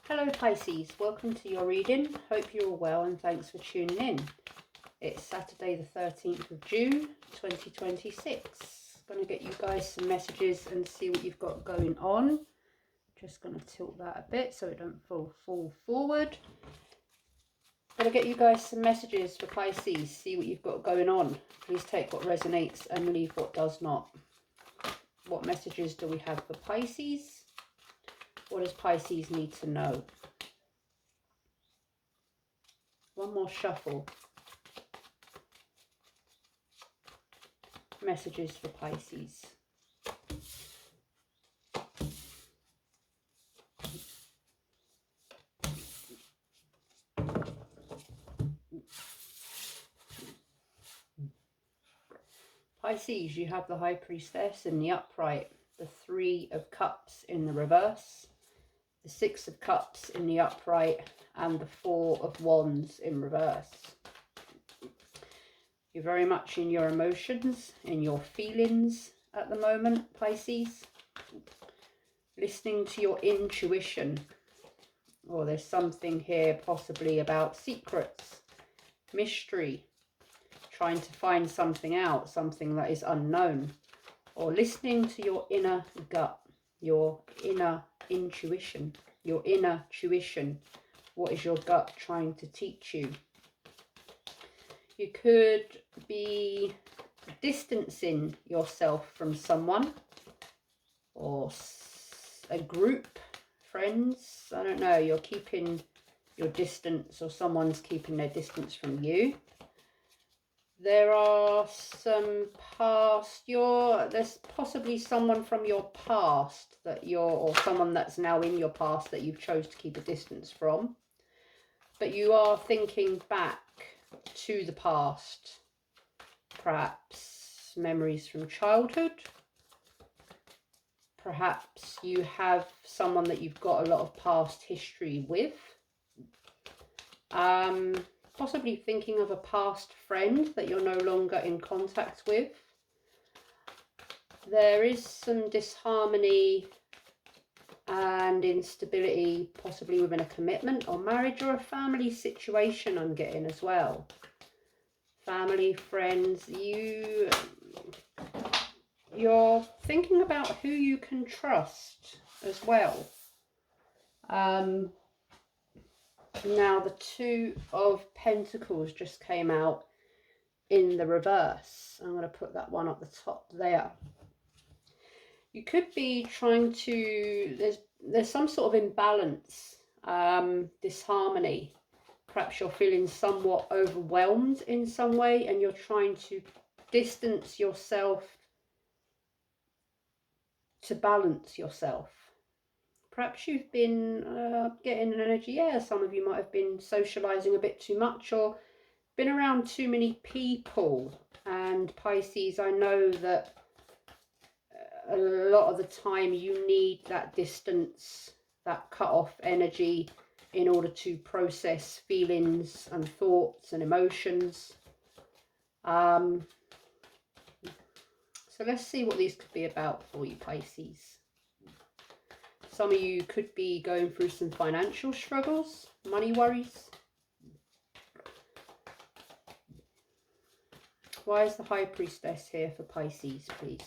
Hello Pisces, welcome to your reading. Hope you're all well and thanks for tuning in. It's Saturday the 13th of June 2026. Going to get you guys some messages and see what you've got going on. Just going to tilt that a bit so it don't fall forward. Going to get you guys some messages for Pisces, see what you've got going on. Please take what resonates and leave what does not. What messages do we have for Pisces? What does Pisces need to know? One more shuffle. Messages for Pisces. Pisces, you have the High Priestess in the upright, the Three of Cups in the reverse, the Six of Cups in the upright, and the Four of Wands in reverse. You're very much in your emotions, in your feelings at the moment, Pisces. Listening to your intuition. Or there's something here possibly about secrets, mystery, trying to find something out, something that is unknown. Or listening to your inner gut, your inner intuition, your inner tuition. What is your gut trying to teach you? You could be distancing yourself from someone or a group, friends. I don't know, you're keeping your distance or someone's keeping their distance from you. There are some past, there's possibly someone from your past that or someone that's now in your past that you've chose to keep a distance from. But you are thinking back to the past. Perhaps memories from childhood. Perhaps you have someone that you've got a lot of past history with. Possibly thinking of a past friend that you're no longer in contact with. There is some disharmony and instability, possibly within a commitment or marriage or a family situation I'm getting as well. Family, friends, you're thinking about who you can trust as well. Now the Two of Pentacles just came out in the reverse. I'm going to put that one at the top there. You could be trying to, there's some sort of imbalance, disharmony. Perhaps you're feeling somewhat overwhelmed in some way and you're trying to distance yourself to balance yourself. Perhaps you've been getting an energy, some of you might have been socializing a bit too much or been around too many people. And Pisces, I know that a lot of the time you need that distance, that cut off energy in order to process feelings and thoughts and emotions. So let's see what these could be about for you, Pisces. Some of you could be going through some financial struggles, money worries. Why is the High Priestess here for Pisces, please?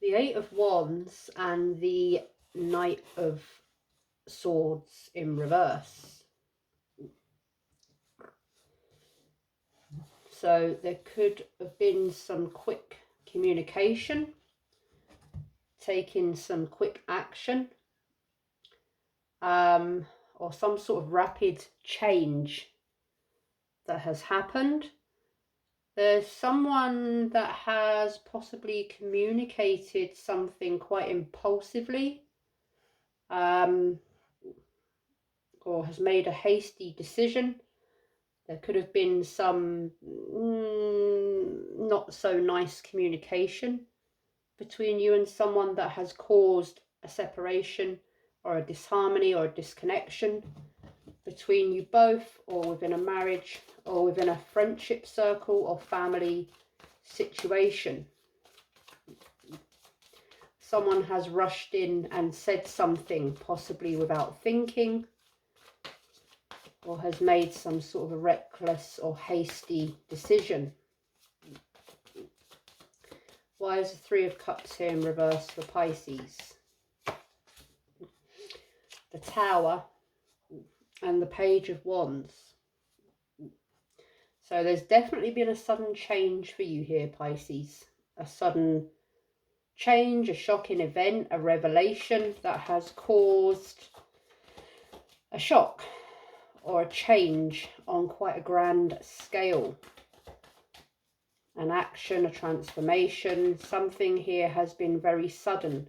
The Eight of Wands and the Knight of Swords in reverse. So there could have been some quick communication, taking some quick action, or some sort of rapid change that has happened. There's someone that has possibly communicated something quite impulsively, or has made a hasty decision. There could have been some not so nice communication between you and someone that has caused a separation or a disharmony or a disconnection between you both, or within a marriage or within a friendship circle or family situation. Someone has rushed in and said something, possibly without thinking, or has made some sort of a reckless or hasty decision. Why is the Three of Cups here in reverse for Pisces? The Tower and the Page of Wands. So there's definitely been a sudden change for you here, Pisces. A sudden change, a shocking event, a revelation that has caused a shock or a change on quite a grand scale. An action, a transformation, something here has been very sudden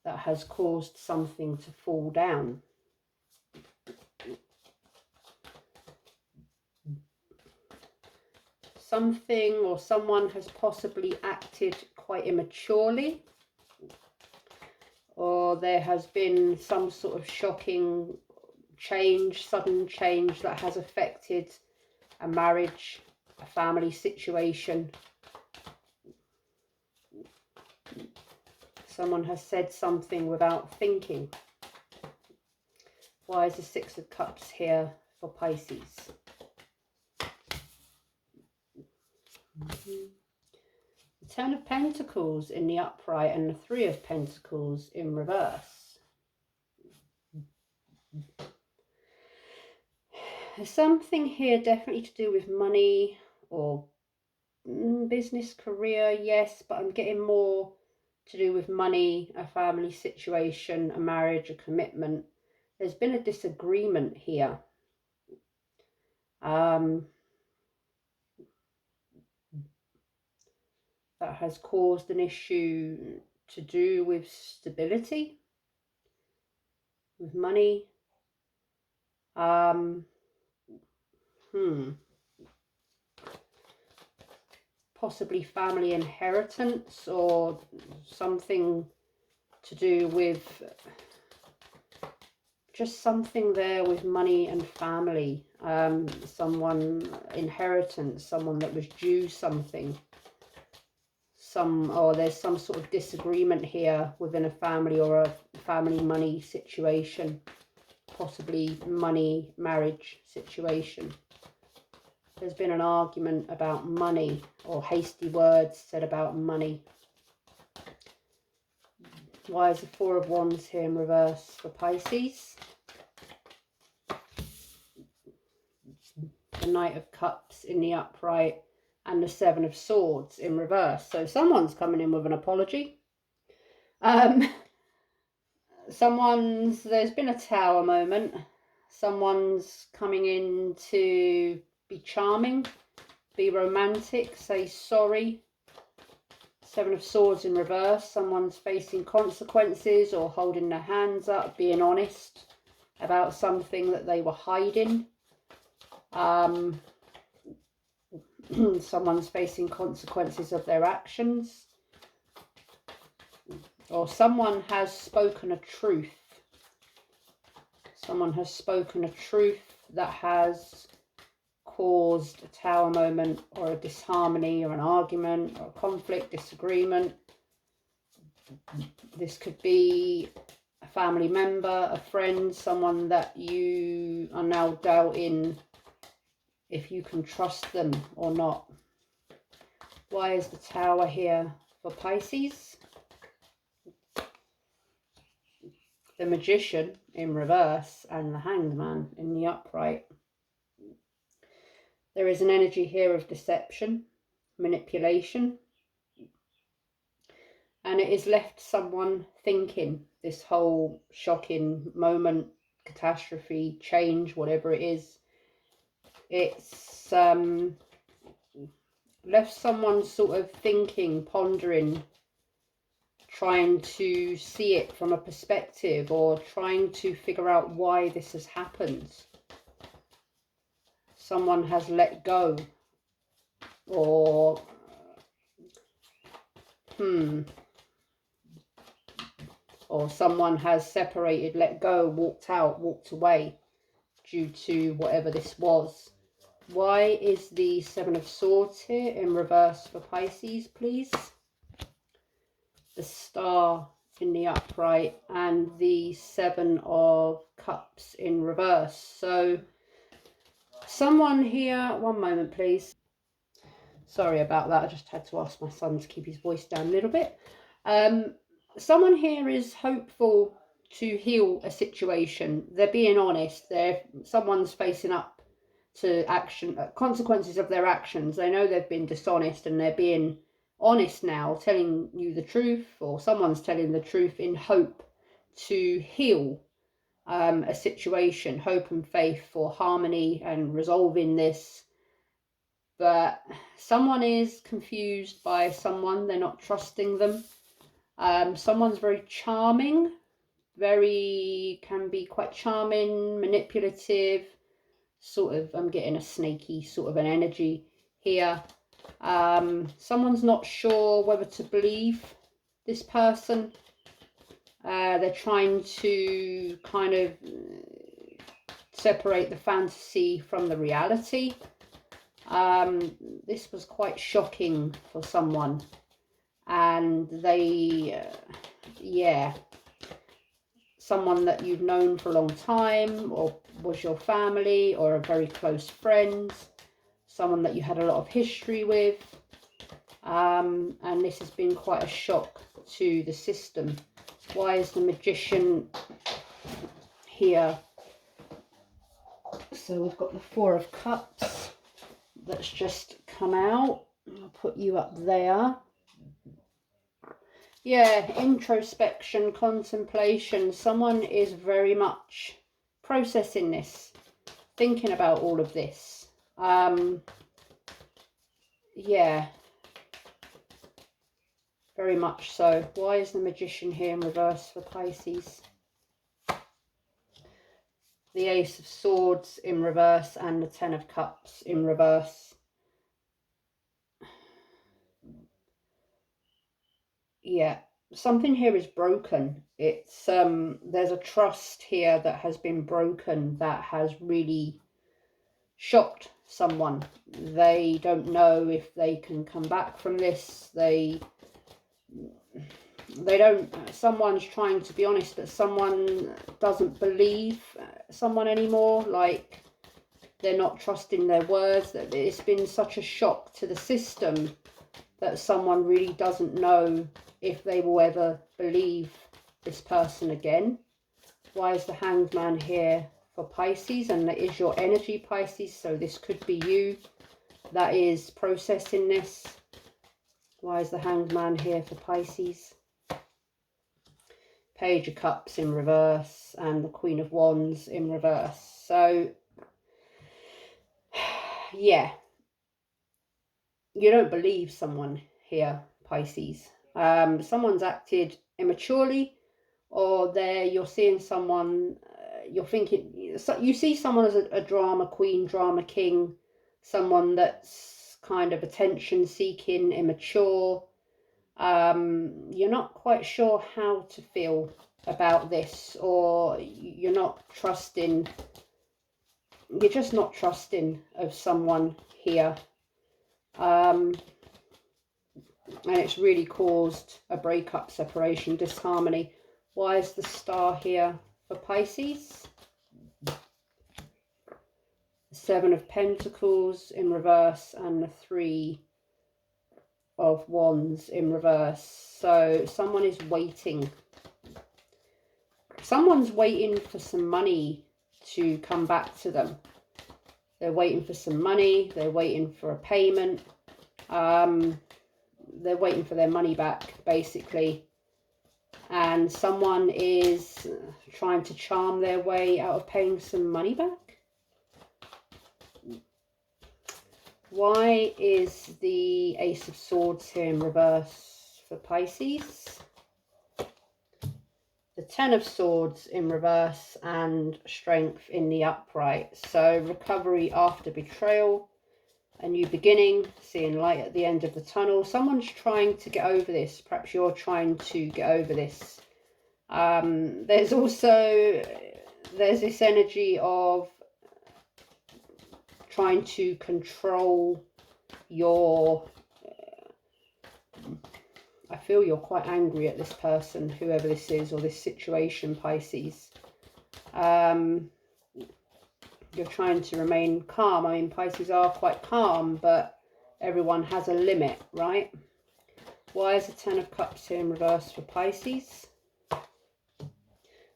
that has caused something to fall down. Something or someone has possibly acted quite immaturely, or there has been some sort of shocking change, sudden change that has affected a marriage, a family situation. Someone has said something without thinking. Why is the Six of Cups here for Pisces? The Ten of Pentacles in the upright and the Three of Pentacles in reverse. There's something here definitely to do with money or business, career, yes, but I'm getting more to do with money, a family situation, a marriage, a commitment. There's been a disagreement here. That has caused an issue to do with stability, with money. Possibly family inheritance or something to do with just something there with money and family. Someone inheritance, someone that was due something. Or there's some sort of disagreement here within a family or a family money situation, possibly money marriage situation. There's been an argument about money or hasty words said about money. Why is the Four of Wands here in reverse for Pisces? The Knight of Cups in the upright and the Seven of Swords in reverse. So someone's coming in with an apology. There's been a Tower moment. Someone's coming in to be charming, be romantic, say sorry. Seven of Swords in reverse. Someone's facing consequences or holding their hands up, being honest about something that they were hiding. Someone's facing consequences of their actions, or someone has spoken a truth. Someone has spoken a truth that has caused a Tower moment or a disharmony or an argument or a conflict, disagreement. This could be a family member, a friend, someone that you are now doubting if you can trust them or not. Why is the Tower here for Pisces? The Magician in reverse and the Hanged Man in the upright. There is an energy here of deception, manipulation, and it has left someone thinking. This whole shocking moment, catastrophe, change, whatever it is, it's left someone sort of thinking, pondering, trying to see it from a perspective or trying to figure out why this has happened. Someone has let go or or someone has separated, let go, walked out, walked away due to whatever this was. Why is the Seven of Swords here in reverse for Pisces, please? the Star in the upright, and the Seven of Cups in reverse. So someone here, one moment please. Sorry about that, I just had to ask my son to keep his voice down a little bit. Someone here is hopeful to heal a situation. They're being honest. Someone's facing up to consequences of their actions. They know they've been dishonest and they're being honest now, telling you the truth, or someone's telling the truth in hope to heal a situation, hope and faith for harmony and resolving this. But someone is confused by someone. They're not trusting them. Someone's very charming, can be quite charming, manipulative, sort of, I'm getting a snaky sort of an energy here. Someone's not sure whether to believe this person. They're trying to kind of separate the fantasy from the reality. This was quite shocking for someone, and they, someone that you've known for a long time, or was your family, or a very close friend, someone that you had a lot of history with, and this has been quite a shock to the system. Why is the Magician here? So we've got the Four of Cups that's just come out. I'll put you up there. Yeah, introspection, contemplation. Someone is very much processing this, thinking about all of this. Yeah, very much so. Why is the Magician here in reverse for Pisces? The Ace of Swords in reverse and the Ten of Cups in reverse. Yeah, something here is broken. It's there's a trust here that has been broken, that has really shocked someone. They don't know if they can come back from this. They don't, someone's trying to be honest, but someone doesn't believe someone anymore. Like, they're not trusting their words. That it's been such a shock to the system that someone really doesn't know if they will ever believe this person again. Why is the Hanged Man here for Pisces? And that is your energy, Pisces, so this could be you that is processing this. Why is the Hanged Man here for Pisces? Page of Cups in reverse and the Queen of Wands in reverse. So yeah, you don't believe someone here, Pisces. Someone's acted immaturely, or you're seeing someone, you're thinking, you see someone as a drama queen, drama king, someone that's kind of attention seeking, immature. You're not quite sure how to feel about this, or you're not trusting, you're just not trusting of someone here. And it's really caused a breakup, separation, disharmony. Why is the Star here for Pisces? The Seven of Pentacles in reverse and the Three of Wands in reverse. So someone is waiting. Someone's waiting for some money to come back to them. They're waiting for some money. They're waiting for a payment. They're waiting for their money back, basically. And someone is trying to charm their way out of paying some money back. Why is the Ace of Swords here in reverse for Pisces? The Ten of Swords in reverse and Strength in the upright. So recovery after betrayal, a new beginning, seeing light at the end of the tunnel. Someone's trying to get over this. Perhaps you're trying to get over this. There's this energy of trying to control your I feel you're quite angry at this person, whoever this is, or this situation, Pisces. You're trying to remain calm. I mean, Pisces are quite calm, but everyone has a limit, right? Why is the Ten of Cups here in reverse for Pisces?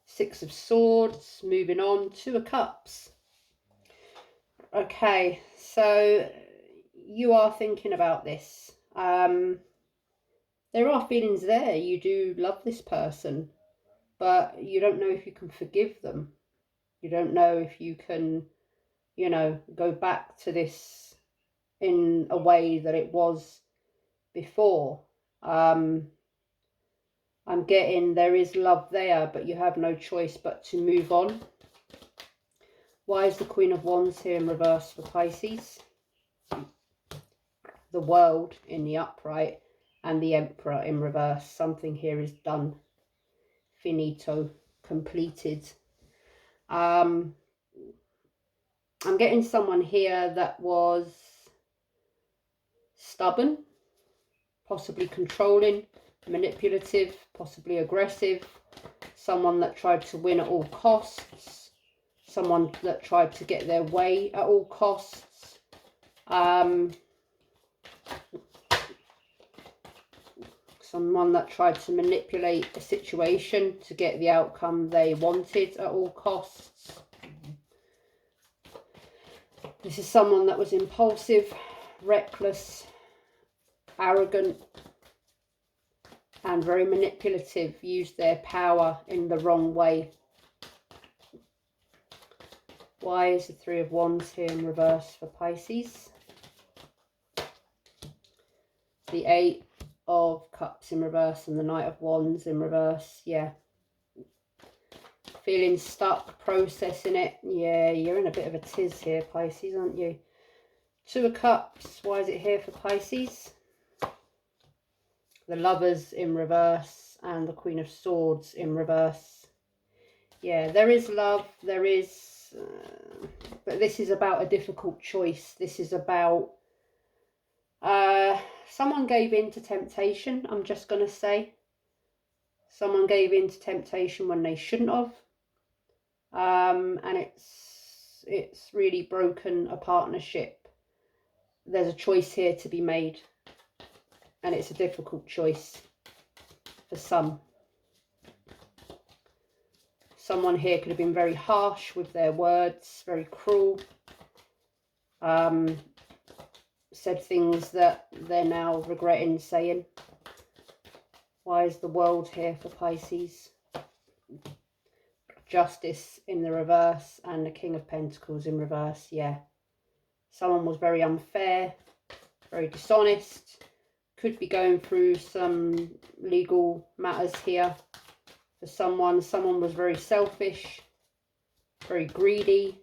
Six of Swords, moving on, Two of Cups. Okay, so you are thinking about this. There are feelings there. You do love this person, but you don't know if you can forgive them. You don't know if you can, you know, go back to this in a way that it was before. I'm getting there is love there, but you have no choice but to move on. Why is the Queen of Wands here in reverse for Pisces? The World in the upright and the Emperor in reverse. Something here is done. Finito. Completed. I'm getting someone here that was stubborn, possibly controlling, manipulative, possibly aggressive, someone that tried to win at all costs, someone that tried to get their way at all costs. Someone that tried to manipulate a situation to get the outcome they wanted at all costs. This is someone that was impulsive, reckless, arrogant, and very manipulative, used their power in the wrong way. Why is the Three of Wands here in reverse for Pisces? The Eight of Cups in reverse and the Knight of Wands in reverse. Yeah. Feeling stuck, processing it. Yeah, you're in a bit of a tiz here, Pisces, aren't you? Two of Cups. Why is it here for Pisces? The Lovers in reverse and the Queen of Swords in reverse. Yeah, there is love. There is... but this is about a difficult choice. This is about... someone gave in to temptation, I'm just going to say. Someone gave in to temptation when they shouldn't have. And it's really broken a partnership. There's a choice here to be made. And it's a difficult choice for some. Someone here could have been very harsh with their words, very cruel. Said things that they're now regretting saying. Why is the World here for Pisces? Justice in the reverse and the King of Pentacles in reverse. Yeah. Someone was very unfair, very dishonest. Could be going through some legal matters here for someone. Someone was very selfish, very greedy,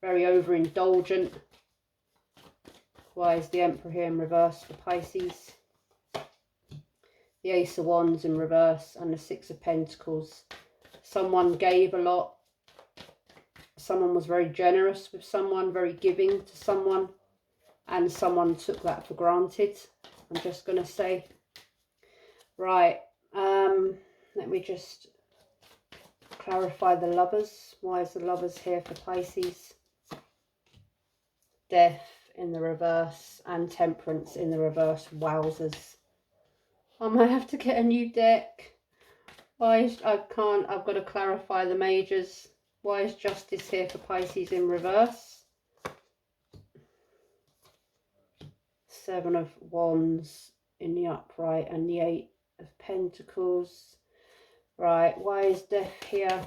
very overindulgent. Why is the Emperor here in reverse for Pisces? The Ace of Wands in reverse and the Six of Pentacles. Someone gave a lot. Someone was very generous with someone, very giving to someone. And someone took that for granted, I'm just going to say. Right, let me just clarify the Lovers. Why is the Lovers here for Pisces? Death in the reverse and Temperance in the reverse. Wowzers. I might have to get a new deck. Why is, I can't, I've got to clarify the majors. Why is Justice here for Pisces in reverse? Seven of Wands in the upright and the Eight of Pentacles. Right, why is Death here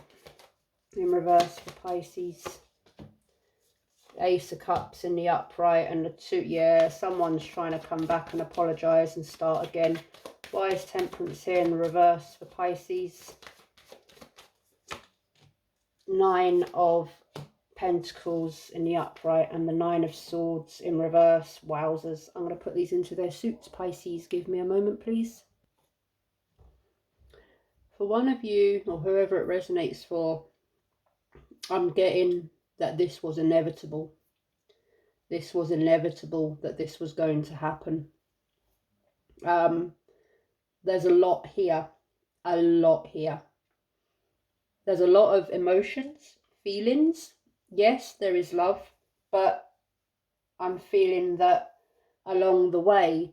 in reverse for Pisces? Ace of Cups in the upright and the two, yeah, someone's trying to come back and apologise and start again. Why is Temperance here in the reverse for Pisces? Nine of Pentacles in the upright and the Nine of Swords in reverse. Wowzers. I'm going to put these into their suits, Pisces. Give me a moment, please. For one of you, or whoever it resonates for, I'm getting that this was inevitable. This was inevitable that this was going to happen. There's a lot here. A lot here. There's a lot of emotions, feelings. Yes, there is love, but I'm feeling that along the way,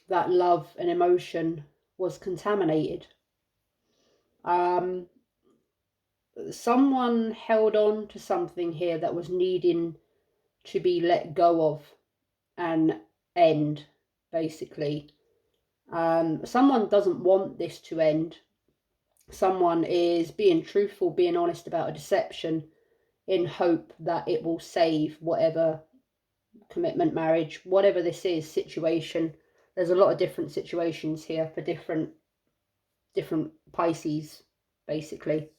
that love and emotion was contaminated. Someone held on to something here that was needing to be let go of and end, basically. Someone doesn't want this to end. Someone is being truthful, being honest about a deception in hope that it will save whatever commitment, marriage, whatever this is, situation. There's a lot of different situations here for different Pisces, basically.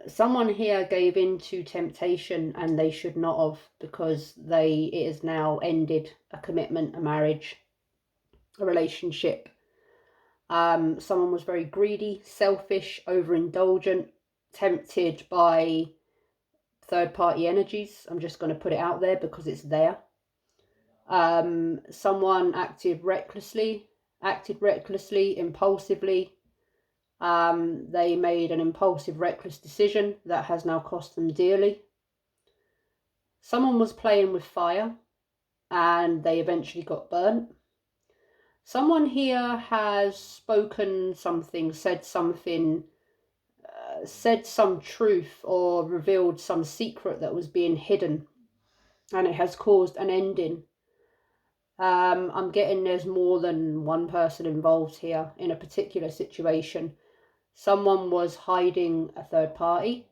Someone here gave in to temptation and they should not have, because it has now ended a commitment, a marriage, a relationship. Someone was very greedy, selfish, overindulgent, tempted by third-party energies. I'm just going to put it out there because it's there. Someone acted recklessly, impulsively. They made an impulsive, reckless decision that has now cost them dearly. Someone was playing with fire and they eventually got burnt. Someone here has spoken something, said something, said some truth or revealed some secret that was being hidden, and it has caused an ending. I'm getting there's more than one person involved here in a particular situation. Someone was hiding a third party,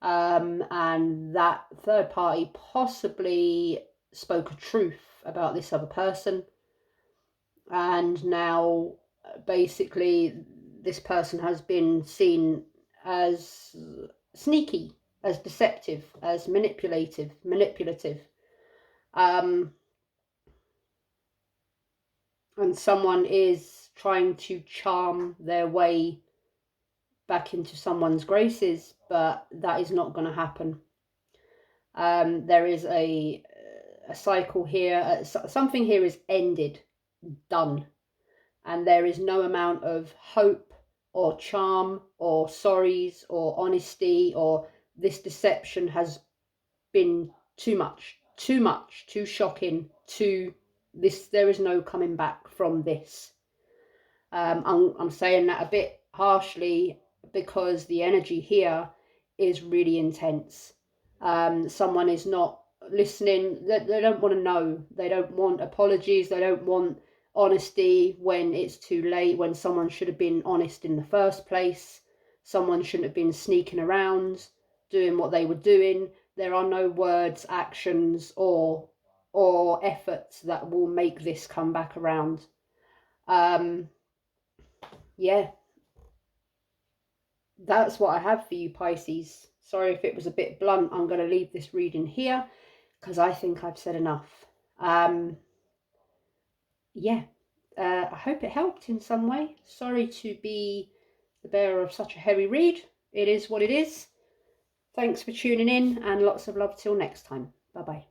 and that third party possibly spoke a truth about this other person, and now basically this person has been seen as sneaky, as deceptive, as manipulative. And someone is trying to charm their way back into someone's graces, but that is not going to happen. There is a cycle here. Something here is ended, done, and there is no amount of hope or charm or sorries or honesty, or this deception has been too much, too shocking, there is no coming back from this. I'm saying that a bit harshly because the energy here is really intense. Someone is not listening. They don't want to know. They don't want apologies. They don't want honesty when it's too late, when someone should have been honest in the first place. Someone shouldn't have been sneaking around, doing what they were doing. There are no words, actions, or efforts that will make this come back around. Yeah, that's what I have for you, Pisces. Sorry if it was a bit blunt. I'm going to leave this reading here because I think I've said enough. Yeah, I hope it helped in some way. Sorry to be the bearer of such a heavy read. It is what it is. Thanks for tuning in, and lots of love till next time. Bye-bye.